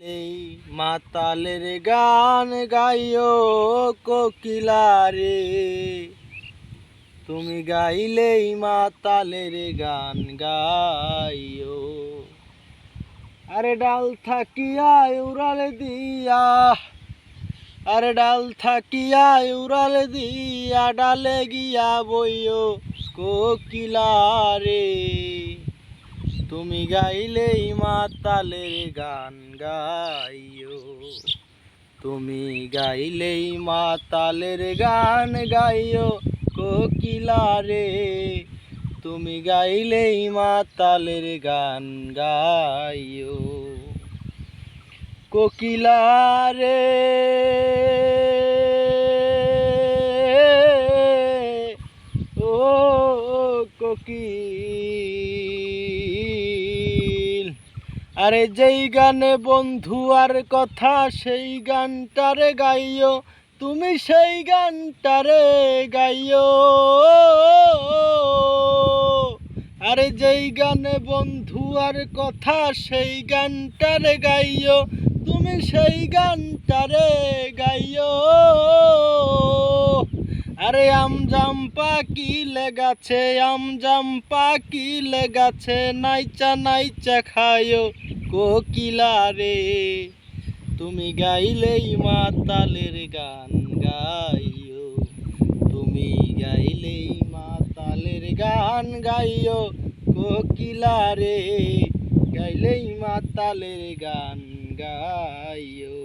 এই মাতালের গান গাইও কোকিলা রে, তুমি গাইলেই মাতালের গান গাইও। আরে ডাল থাকিয়া উড়াল দিয়া, আরে ডাল থাকিয়া উড়াল দিয়া ডালে গিয়া বইও কোকিলা রে, তুমি গাইলেই মাতালের গান গাইও। তুমি গাইলেই মাতালের গান গাইও কোকিলা রে, তুমি গাইলেই মাতালের গান গাইও। কোকিলা রে ও কোকিল, আরে যেই গানে বন্ধু আর কথা সেই গানটারে গাইও, তুমি সেই গানটারে গাইও। আরে যেই গানে বন্ধু আর কথা সেই গানটারে গাইও, তুমি সেই গানটারে গাইও। আরে আমজাম পাকিলে গাছে, আমজাম পাকিলে গাছে নাইচা নাইচা খায়ো কোকিলা রে, তুমি গাইলেই মাতালের গান গাইও। তুমি গাইলেই মাতালের গান গাইও কোকিলা রে, গাইলেই মাতালের গান গাইও।